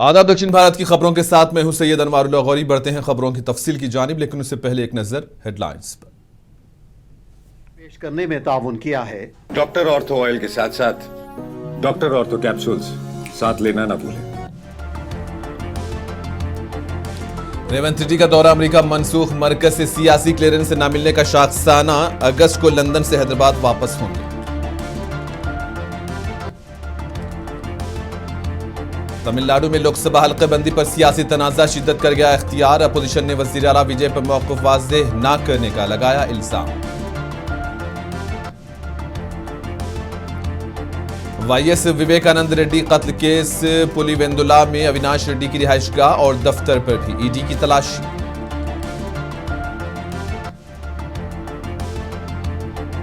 आदाब, दक्षिण भारत की खबरों के साथ मैं हूं सैयद अनवारुल्लाह गौरी। बढ़ते हैं खबरों की तफसील की जानिब, लेकिन उससे पहले एक नजर हेडलाइंस पर। पेश करने में ताउन किया है डॉक्टर ऑर्थो ऑयल के साथ साथ डॉक्टर ऑर्थो कैप्सूल्स साथ लेना ना भूलें। रेवंत रेड्डी का दौरा अमेरिका मनसूख, मरकज से सियासी क्लियरेंस न मिलने का शाखसाना, अगस्त को लंदन से हैदराबाद वापस होंगे। तमिलनाडु में लोकसभा हल्केबंदी पर सियासी तनाजा शिद्दत कर गया इख्तियार, अपोजिशन ने वजीर आला विजय पर मौक़िफ़ वाज़ेह न करने का लगाया इल्जाम। वाईएस विवेकानंद रेड्डी कत्ल केस, पुलिवेंदुला में अविनाश रेड्डी की रिहाइशगाह और दफ्तर पर भी ईडी की तलाशी।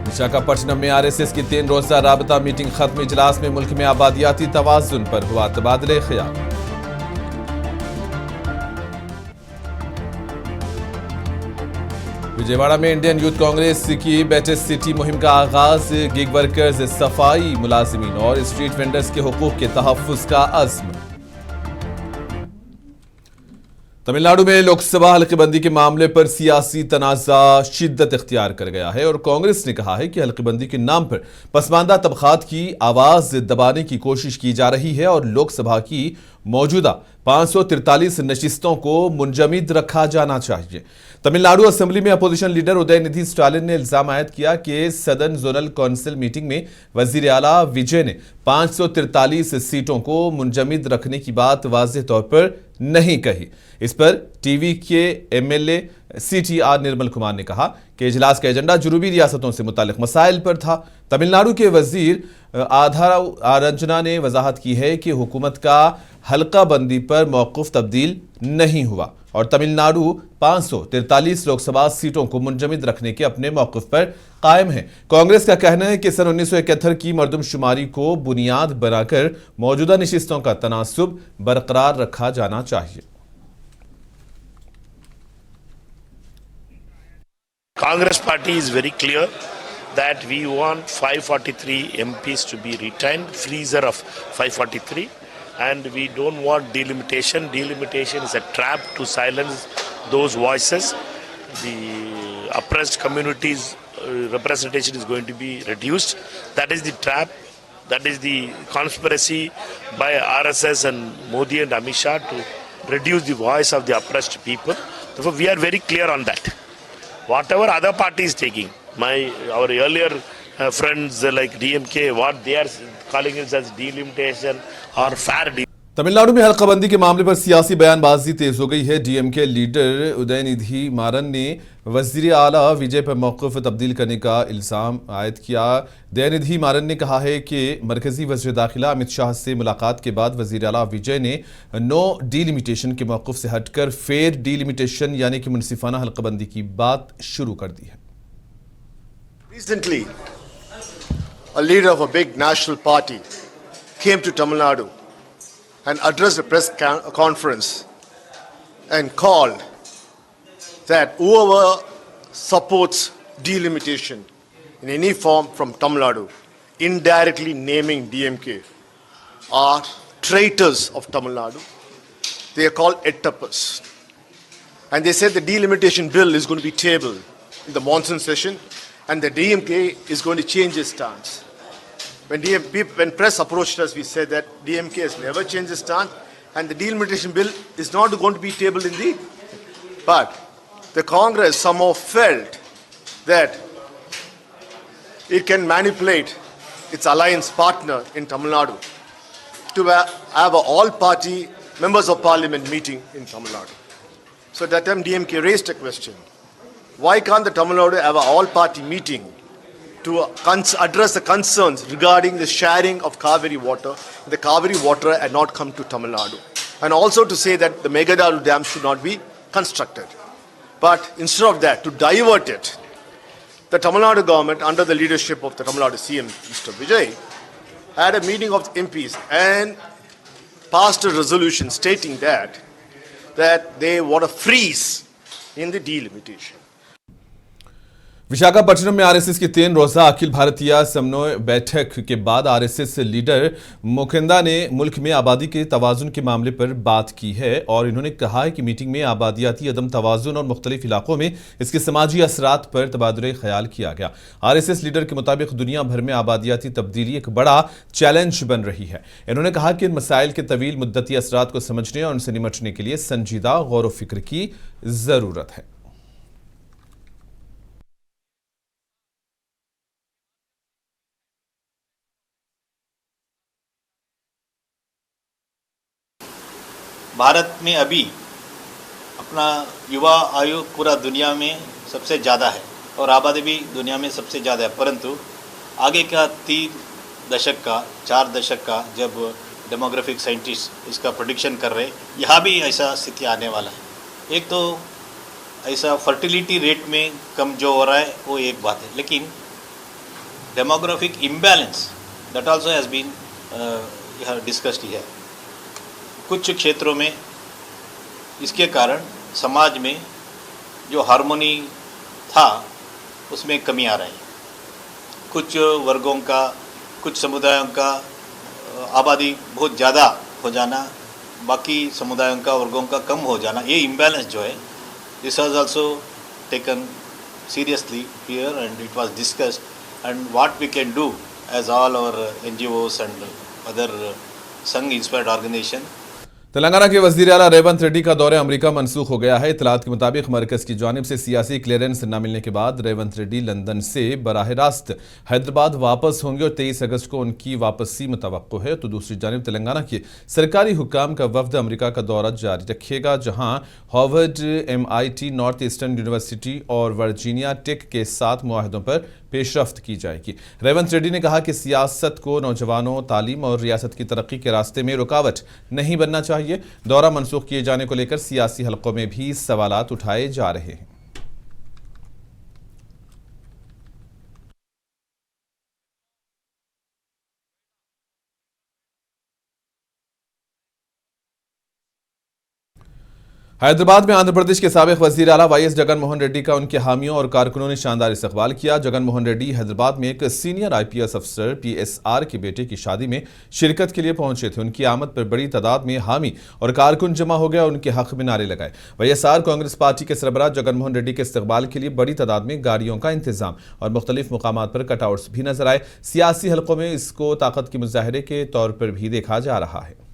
विशाखापट्टनम में आरएसएस की 3 रोजा राबता मीटिंग खत्म, इजलास में मुल्क में आबादियाती तवाज़ुन पर हुआ तबादले ख्याल। विजयवाड़ा में इंडियन यूथ कांग्रेस की बेटर सिटी मुहिम का आगाज, गिग वर्कर्स, सफाई मुलाजिमीन और स्ट्रीट वेंडर्स के हुकूक के तहफ्फुज का अज़्म। तमिलनाडु में लोकसभा हल्केबंदी के मामले पर सियासी तनाजा शिद्दत इख्तियार कर गया है और कांग्रेस ने कहा है कि हल्केबंदी के नाम पर पसमानदा तबकात की आवाज दबाने की कोशिश की जा रही है और लोकसभा की मौजूदा 543 नशिस्तों को मुंजमद रखा जाना चाहिए। तमिलनाडु असेंबली में अपोजिशन लीडर उदयनिधि स्टालिन ने इल्जाम आयद किया कि सदन जोनल काउंसिल मीटिंग में वजीर आला विजय ने 543 सीटों को मुंजमद रखने की बात वाज़ेह तौर पर नहीं कही। इस पर टीवी के एमएलए सीटीआर निर्मल कुमार ने कहा कि इजलास का एजेंडा जुनूबी रियासतों से मुतालिक मसाइल पर था। तमिलनाडु के वजीर आरंजना ने वजाहत की है कि हुकूमत का हल्का बंदी पर मौक़िफ़ तब्दील नहीं हुआ और तमिलनाडु 543 लोकसभा सीटों को मुंजमद रखने के अपने मौक़िफ़ पर कायम है। कांग्रेस का कहना है कि सन 1971 की मरदमशुमारी को बुनियाद बनाकर मौजूदा नशिस्तों का तनासुब बरकरार रखा जाना चाहिए। Congress party is very clear that we want 543 MPs to be retained, freezer of 543, and we don't want delimitation. Delimitation is a trap to silence those voices. The oppressed communities' representation is going to be reduced. That is the trap. That is the conspiracy by RSS and Modi and Amit Shah to reduce the voice of the oppressed people. Therefore, we are very clear on that. Whatever other party is taking, our earlier friends like DMK, what they are calling it as delimitation or fair deal. Tamil Nadu में हल्काबंदी के मामले पर सियासी बयानबाजी तेज हो गई है। DMK leader Udhayanidhi मारन ने वजीर आला विजय पर मौक़िफ़ तब्दील करने का इल्ज़ाम आयद किया। उदयनिधि मारन ने कहा है कि मरकजी वज़ीर दाखिला अमित शाह से मुलाकात के बाद वजीर आला विजय ने नो डीलिमिटेशन के मौक़िफ़ से हटकर फेयर डीलिमिटेशन यानी कि मुनसिफाना हल्काबंदी की बात शुरू कर दी है। Recently, a leader of a big national party came to Tamil Nadu and addressed a press conference and called that whoever supports delimitation in any form from Tamil Nadu, indirectly naming DMK, are traitors of Tamil Nadu. They are called etappas. And they said the delimitation bill is going to be tabled in the monsoon session and the DMK is going to change its stance. When press approached us, we said that DMK has never changed its stance and the delimitation bill is not going to be tabled in the... But the Congress somehow felt that it can manipulate its alliance partner in Tamil Nadu to have an all-party members of parliament meeting in Tamil Nadu. So at that time DMK raised a question. Why can't the Tamil Nadu have an all-party meeting to address the concerns regarding the sharing of Kaveri water? The Kaveri water had not come to Tamil Nadu. And also to say that the Megadalu Dam should not be constructed. But instead of that, to divert it, the Tamil Nadu government, under the leadership of the Tamil Nadu CM, Mr. Vijay, had a meeting of MPs and passed a resolution stating that they want a freeze in the delimitation. Visakhapatnam में RSS की 3 रोजा अखिल भारतीय समन्वय बैठक के बाद RSS leader Mukunda ने मुल्क में आबादी के तवाजुन के मामले पर बात की है और इन्होंने कहा है कि मीटिंग में आबादियाती अदम तवाजुन और मुख्तलिफ इलाकों में इसके समाजी असरात पर तबादुले ख्याल किया गया। आरएसएस लीडर के मुताबिक दुनिया भर में आबादियाती तब्दीली एक बड़ा चैलेंज बन रही है। इन्होंने कहा कि इन मसाइल के तवील मुद्दती असरात को समझने और उनसे निमटने के लिए संजीदा गौर व फिक्र की जरूरत है। भारत में अभी अपना युवा आयु पूरा दुनिया में सबसे ज़्यादा है और आबादी भी दुनिया में सबसे ज़्यादा है, परंतु आगे का 3 दशक का 4 दशक का जब डेमोग्राफिक साइंटिस्ट इसका प्रेडिक्शन कर रहे, यहाँ भी ऐसा स्थिति आने वाला है। एक तो ऐसा फर्टिलिटी रेट में कम जो हो रहा है वो एक बात है, लेकिन demographic imbalance that also has been discussed है। कुछ क्षेत्रों में इसके कारण समाज में जो हार्मोनी था उसमें कमी आ रही है। कुछ वर्गों का, कुछ समुदायों का आबादी बहुत ज़्यादा हो जाना, बाकी समुदायों का, वर्गों का कम हो जाना, ये इम्बैलेंस जो है, this was also taken seriously here and it was discussed and what we can do as all our NGOs and other Sangh inspired organisation. Telangana के वज़ीर आला रेवंत रेड्डी का दौरे अमेरिका मनसूख हो गया है। इत्तलात के मुताबिक मरकज की जानिब से सियासी क्लियरेंस न मिलने के बाद रेवंत रेड्डी लंदन से बराह रास्त हैदराबाद वापस होंगे और 23 अगस्त को उनकी वापसी मुतवक्को है। तो दूसरी जानिब तेलंगाना के सरकारी हुक्काम का वफ्द अमेरिका का दौरा जारी रखेगा, जहां Harvard, MIT, north eastern university और वर्जीनिया टेक के साथ मुआहदों पर पेशरफ्त की जाएगी। रेवंत रेड्डी ने कहा कि सियासत को नौजवानों, तालीम और रियासत की तरक्की के रास्ते में रुकावट नहीं बनना चाहिए। दौरा मनसूख किए जाने को लेकर सियासी हलकों में भी सवालात उठाए जा रहे हैं। हैदराबाद में आंध्र प्रदेश के साबिक वजीर आला YS जगन मोहन रेड्डी का उनके हामियों और कारकुनों ने शानदार इस्तकबाल किया। जगन मोहन रेड्डी हैदराबाद में एक सीनियर IPS अफसर PSR के बेटे की शादी में शिरकत के लिए पहुंचे थे। उनकी आमद पर बड़ी तादाद में हामी और कारकुन जमा हो गए और उनके हक में नारे लगाए। YSR कांग्रेस पार्टी के सरबराह जगन मोहन रेड्डी के इस्तकबाल के लिए बड़ी तादाद में गाड़ियों का इंतजाम और मुख्तलिफ मुकामात पर कटआउट्स भी नजर आए। सियासी हलकों में इसको ताकत के मुजाहरे के तौर पर भी देखा जा रहा है।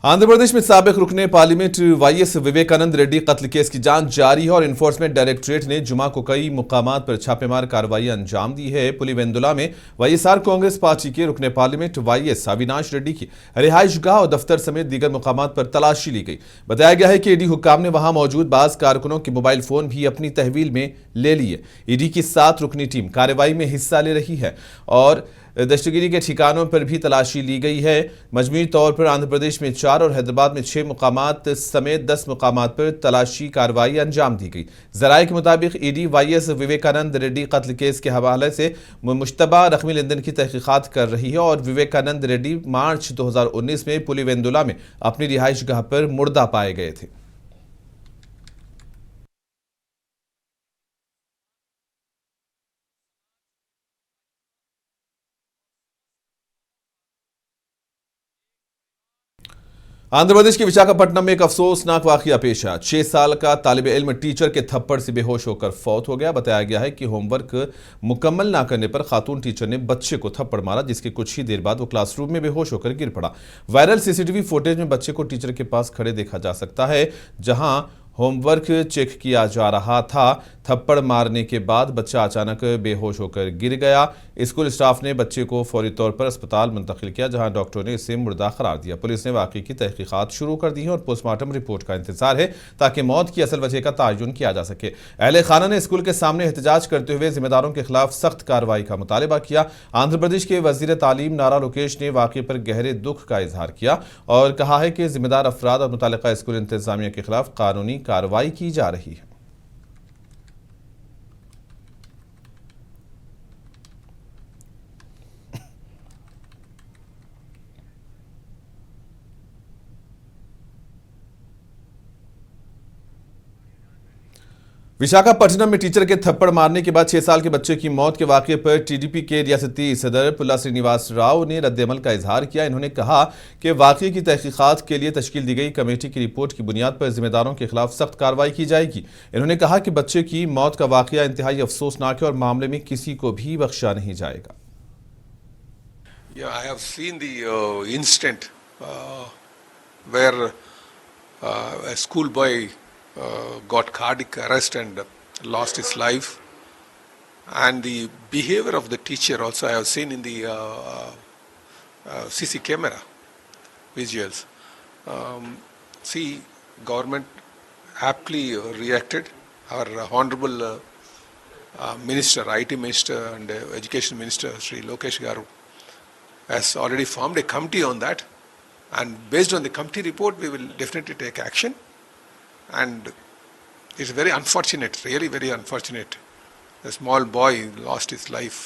आंध्र प्रदेश में साबिक रुकने पार्लियामेंट YS विवेकानंद रेड्डी कत्ल केस की जांच जारी है और इन्फोर्समेंट डायरेक्टरेट ने जुमा को कई मुकामात पर छापेमार कार्रवाई अंजाम दी है। पुलिवेंदुला में YSR कांग्रेस पार्टी के रुकने पार्लियामेंट YS अविनाश रेड्डी की रिहाइशगाह और दफ्तर समेत दीगर मुकामात पर तलाशी ली गई। बताया गया है कि ED हुक्काम ने वहां मौजूद बाज कारकुनों के मोबाइल फोन भी अपनी तहवील में ले लिए। ED की 7 रुकनी टीम कार्रवाई में हिस्सा ले रही है और दस्तगिरी के ठिकानों पर भी तलाशी ली गई है। मजमूई तौर पर आंध्र प्रदेश में 4 और हैदराबाद में 6 मुकामात समेत 10 मुकामात पर तलाशी कार्रवाई अंजाम दी गई। जराये के मुताबिक ED YS विवेकानंद रेड्डी कत्ल केस के हवाले से मुश्तबा रकमी लेनदेन की तहकीकात कर रही है और विवेकानंद रेड्डी मार्च 2019 में पुलिवेंदुला में अपनी रिहाइशगाह पर मुर्दा पाए गए थे। आंध्र प्रदेश के विशाखापट्टनम में एक अफसोसनाक वाकया पेश आया। 6 साल का तालिब इल्म टीचर के थप्पड़ से बेहोश होकर फौत हो गया। बताया गया है कि होमवर्क मुकम्मल ना करने पर खातून टीचर ने बच्चे को थप्पड़ मारा, जिसके कुछ ही देर बाद वो क्लासरूम में बेहोश होकर गिर पड़ा। वायरल CCTV फुटेज में बच्चे को टीचर के पास खड़े देखा जा सकता है, जहां होमवर्क चेक किया जा रहा था। थप्पड़ मारने के बाद बच्चा अचानक बेहोश होकर गिर गया। स्कूल स्टाफ ने बच्चे को फौरी तौर पर अस्पताल मुंतकिल किया, जहां डॉक्टरों ने इसे मुर्दा करार दिया। पुलिस ने वाकई की तहकीकात शुरू कर दी है और पोस्टमार्टम रिपोर्ट का इंतजार है ताकि मौत की असल वजह का तयन किया जा सके। अहले खाना ने स्कूल के सामने एहतजाज करते हुए जिम्मेदारों के खिलाफ सख्त कार्रवाई का मुतालबा किया। आंध्र प्रदेश के वजीर तालीम नारा लोकेश ने वाकये पर गहरे दुख का इजहार किया और कहा है कि जिम्मेदार अफराद और मुतल्लिका स्कूल इंतजामिया के खिलाफ कानूनी कार्रवाई की जा रही है। विशाखापट्टनम में टीचर के थप्पड़ मारने के बाद 6 साल के बच्चे की मौत के वाकये पर टीडीपी के रियासती सदर पुल्ला श्रीनिवास राव ने रद्द-ए-अमल का इजहार किया। इन्होंने कहा कि वाकये की तहकीकात के लिए तश्कील दी गई कमेटी की रिपोर्ट की बुनियाद पर जिम्मेदारों के खिलाफ सख्त कार्रवाई की जाएगी। इन्होंने कहा कि बच्चे की मौत का वाकया इंतहाई अफसोसनाक है और मामले में किसी को भी बख्शा नहीं जाएगा। Yeah, I have seen the incident where a schoolboy got cardiac arrest and lost his life, and the behavior of the teacher also I have seen in the CC camera visuals. See, government aptly reacted. Our honorable minister, IT minister and education minister, Sri Lokesh Garu, has already formed a committee on that, and based on the committee report we will definitely take action. And it's very unfortunate, really very unfortunate. A small boy lost his life,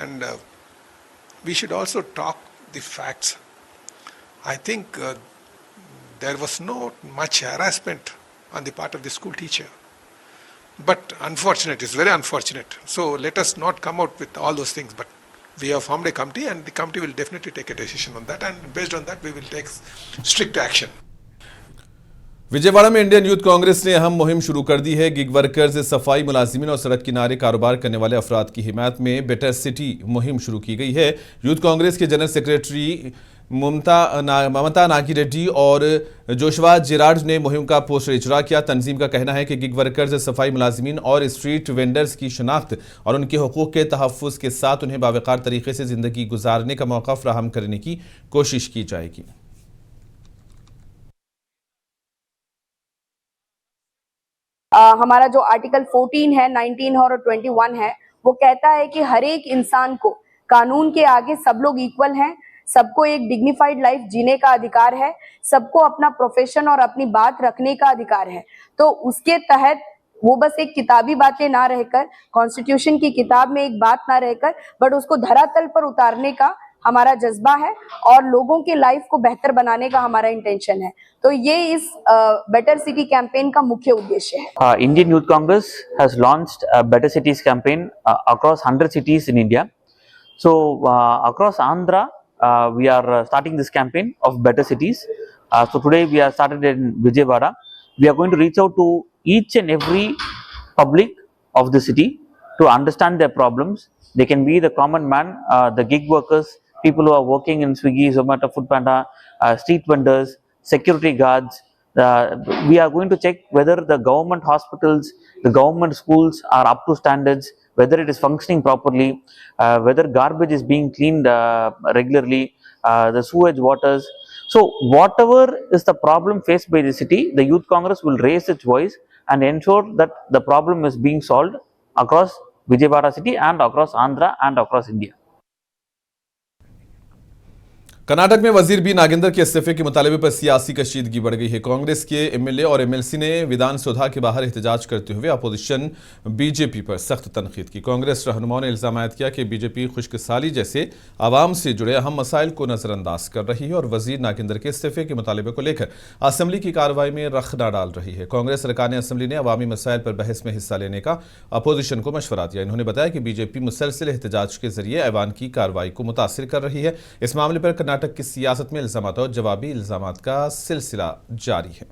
and we should also talk the facts. I think there was not much harassment on the part of the school teacher, but unfortunate, it's very unfortunate. So let us not come out with all those things, but we have formed a committee, and the committee will definitely take a decision on that, and based on that we will take strict action. Vijayawada में Indian youth Congress ने अहम मुहिम शुरू कर दी है। Gig workers, सफाई मुलाजिमीन और सड़क किनारे कारोबार करने वाले अफराद की हिमायत में बेटर सिटी मुहिम शुरू की गई है। यूथ कांग्रेस के जनरल सेक्रेटरी ममता नागी रेड्डी और जोशवा जिराड ने मुहिम का पोस्टर इजरा किया। तंजीम का कहना है कि गिग वर्कर्स, सफाई मुलाजिमीन और स्ट्रीट वेंडर्स की शनाख्त और उनके हुकूक के तहफ़्फ़ुज़ के साथ उन्हें बावकार तरीके से ज़िंदगी गुजारने का मौका फराहम करने की कोशिश की जाएगी। हमारा जो आर्टिकल 14 है, 19 और 21 है, वो कहता है कि हर एक इंसान को कानून के आगे सब लोग इक्वल हैं, सबको एक डिग्निफाइड लाइफ जीने का अधिकार है, सबको अपना प्रोफेशन और अपनी बात रखने का अधिकार है। तो उसके तहत वो बस एक किताबी बातें ना रहकर, कॉन्स्टिट्यूशन की किताब में एक बात ना रहकर, बट उसको धरातल पर उतारने का हमारा जज्बा है और लोगों के लाइफ को बेहतर बनाने का हमारा इंटेंशन है। तो ये इस बेटर सिटी कैंपेन का मुख्य उद्देश्य है। Indian Youth Congress has launched a Better Cities campaign across 100 cities in India. So across Andhra, we are starting this campaign of Better Cities. So today we are started in Vijayawada. We are going to reach out to each and every public of the city to understand their problems. They can be the common man, the gig workers, people who are working in Swiggy, Zomato, Foodpanda, street vendors, security guards. We are going to check whether the government hospitals, the government schools are up to standards, whether it is functioning properly, whether garbage is being cleaned regularly, the sewage waters. So whatever is the problem faced by the city, the Youth Congress will raise its voice and ensure that the problem is being solved across Vijayawada city and across Andhra and across India. Karnataka में वजीर B Nagendra के इस्तीफे के मुतालबे पर सियासी कशीदगी बढ़ गई है। कांग्रेस के एमएलए और एमएलसी ने विधान सौधा के बाहर एहतजाज करते हुए अपोजिशन बीजेपी पर सख्त तनकीद की। कांग्रेस रहनुमाओं ने इल्जाम आयद किया कि बीजेपी खुशकिसाली जैसे आवाम से जुड़े अहम मसाइल को नजरअंदाज कर रही है और वजीर नागेंद्र के इस्तीफे के मुतालबे को लेकर असम्बली की कार्रवाई में रखना डाल रही है। कांग्रेस अरकान असम्बली ने अवामी मसाइल पर बहस में हिस्सा लेने का अपोजिशन को मशवरा दिया। इन्होंने बताया कि बीजेपी मुसलसिल एहतजाज के जरिए ऐवान की कार्रवाई को मुतासिर कर रही है। इस मामले पर कर्नाटक की सियासत में इल्जामात और जवाबी इल्जामात का सिलसिला जारी है।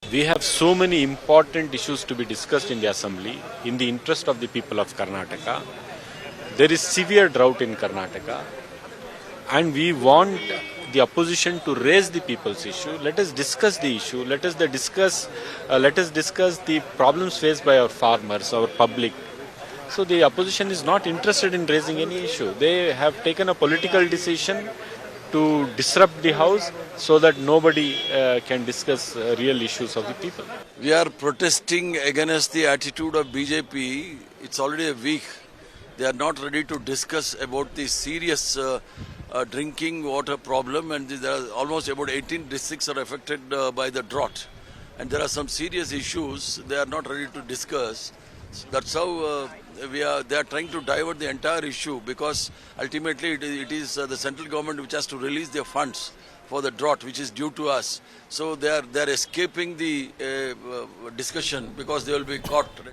We have so many important issues to be discussed in the assembly in the interest of the people of Karnataka. There is severe drought in Karnataka and we want the opposition to raise the people's issue. Let us discuss the issue. Let us discuss the problems faced by our farmers, our public. So the opposition is not interested in raising any issue. They have taken a political decision to disrupt the house so that nobody can discuss real issues of the people. We are protesting against the attitude of BJP. It's already a week. They are not ready to discuss about the serious drinking water problem, and there are almost about 18 districts are affected by the drought. And there are some serious issues they are not ready to discuss. That's how they are trying to divert the entire issue, because ultimately it is the central government which has to release their funds for the drought which is due to us. So they are escaping the discussion because they will be caught.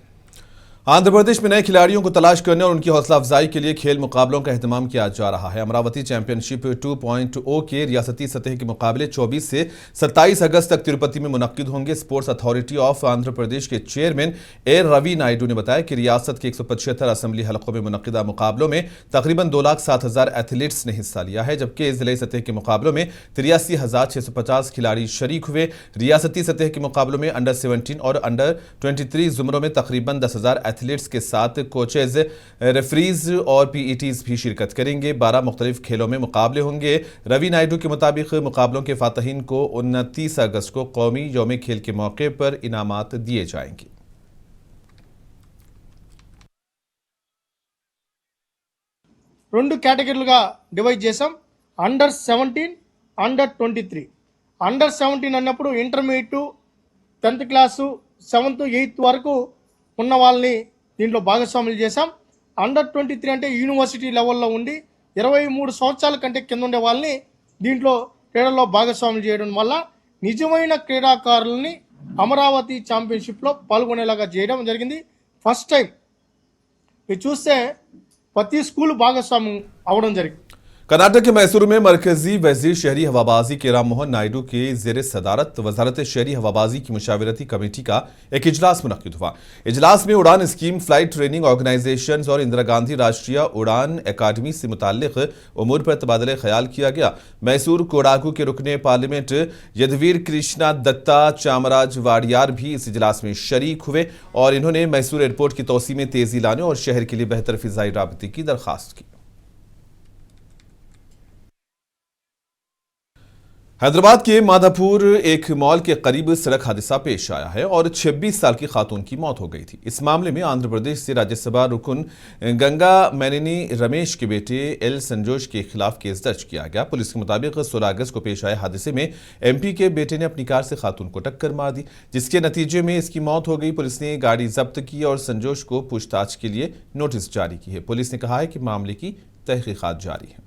Andhra Pradesh में नए खिलाड़ियों को तलाश करने और उनकी हौसला अफजाई के लिए खेल मुकाबलों का एहतमाम किया जा रहा है। अमरावती चैंपियनशिप 2.0 के रियासती सतह के मुकाबले 24 से 27 अगस्त तक तिरुपति में मुनक्किद होंगे। Sports authority of Andhra Pradesh के चेयरमैन ए रवि नायडू ने बताया कि रियासत के 175 असेंबली हलकों में मुनक्किदा मुकाबलों में तकरीबन 2,07,000 एथलीट्स ने हिस्सा लिया है, जबकि जिले सतह के मुकाबलों में 83,650 खिलाड़ी शरीक हुए। रियासती सतह के मुकाबलों में अंडर 17 और अंडर 23 जुमरों में तकरीबन 10,000 एथलीट्स के साथ कोचेज, रेफरीज और पीईटीज भी शिरकत करेंगे। 12 मुख्तलिफ खेलों में मुकाबले होंगे। रवि नायडू के मुताबिक मुकाबलों के फातहीन को 29 अगस्त को कौमी यौम खेल के मौके पर इनामात दिए जाएंगे। రెండు కేటగిరీలుగా డివైడ్ చేసాం. Under 17, under 23. అండర్ 17 అన్నప్పుడు intermediate, 10th class, 7th, 8th వరకు ఉన్న వాళ్ళని దీంట్లో భాగస్వాములు చేశాం. అండర్ 23 అంటే యూనివర్సిటీ లెవెల్లో ఉండి 23 సంవత్సరాల కంటే కింద ఉండే వాళ్ళని దీంట్లో క్రీడల్లో భాగస్వాములు చేయడం వల్ల నిజమైన క్రీడాకారుల్ని అమరావతి ఛాంపియన్షిప్లో పాల్గొనేలాగా చేయడం జరిగింది. ఫస్ట్ టైం మీరు చూస్తే ప్రతి స్కూల్ భాగస్వామ్యం అవడం జరిగింది. कर्नाटक के मैसूर में मरकजी वजीर शहरी हवाबाजी के राम मोहन नायडू के जेर सदारत वजारत शहरी हवाबाजी की मुशावरती कमेटी का एक इजलास मुनक्किद हुआ। इजलास में उड़ान स्कीम, फ्लाइट ट्रेनिंग ऑर्गेनाइजेशन और इंदिरा गांधी राष्ट्रीय उड़ान अकादमी से मुताल्लिक उमूर पर तबादला ख्याल किया गया। मैसूर कोडागू के रुकने पार्लियामेंट यदवीर कृष्णा दत्ता चामराज वाडियार भी इस इजलास में शरीक हुए और इन्होंने मैसूर एयरपोर्ट की तोसी में तेजी लाने और शहर के लिए बेहतर फिजाई राबते की दरख्वास्त की। हैदराबाद के माधापुर एक मॉल के करीब सड़क हादसा पेश आया है और 26 साल की खातून की मौत हो गई थी। इस मामले में आंध्र प्रदेश से राज्यसभा रुकन गंगा मैनेनी रमेश के बेटे एल संजोश के खिलाफ केस दर्ज किया गया। पुलिस के मुताबिक 16 अगस्त को पेश आए हादसे में एमपी के बेटे ने अपनी कार से खातून को टक्कर मार दी, जिसके नतीजे में इसकी मौत हो गई। पुलिस ने गाड़ी जब्त की और संजोश को पूछताछ के लिए नोटिस जारी की है। पुलिस ने कहा है कि मामले की तहकीकात जारी है।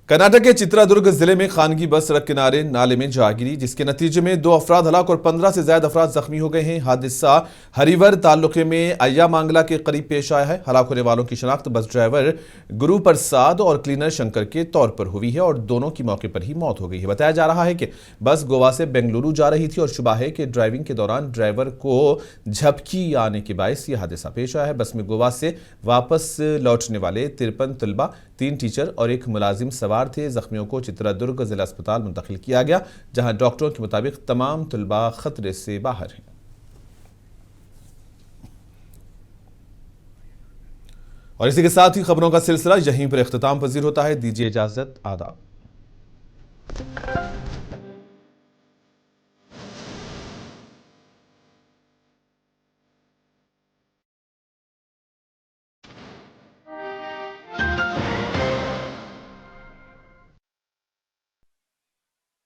कर्नाटक के चित्रादुर्ग जिले में खानगी बस सड़क किनारे नाले में जा गिरी, जिसके नतीजे में 2 अफराद हलाक और 15 से ज्यादा अफराद जख्मी हो गए हैं। हादसा हरिवर तालुके में अय्या मांगला के करीब पेश आया है। हलाक होने वालों की शनाख्त बस ड्राइवर गुरु प्रसाद और क्लीनर शंकर के तौर पर हुई है और दोनों की मौके पर ही मौत हो गई है। बताया जा रहा है कि बस गोवा से बेंगलुरु जा रही थी और शुबा है कि ड्राइविंग के दौरान ड्राइवर को झपकी आने के बायस यह हादसा पेश आया है। बस में गोवा से वापस लौटने वाले 53 तलबा, 3 टीचर और 1 मुलाजिम सवार थे। जख्मियों को चित्रादुर्ग जिला अस्पताल मुंतकिल किया गया, जहां डॉक्टरों के मुताबिक तमाम तलबा खतरे से बाहर हैं। और इसी के साथ ही खबरों का सिलसिला यहीं पर इख्तिताम पजीर होता है। दीजिए इजाजत, आदाब।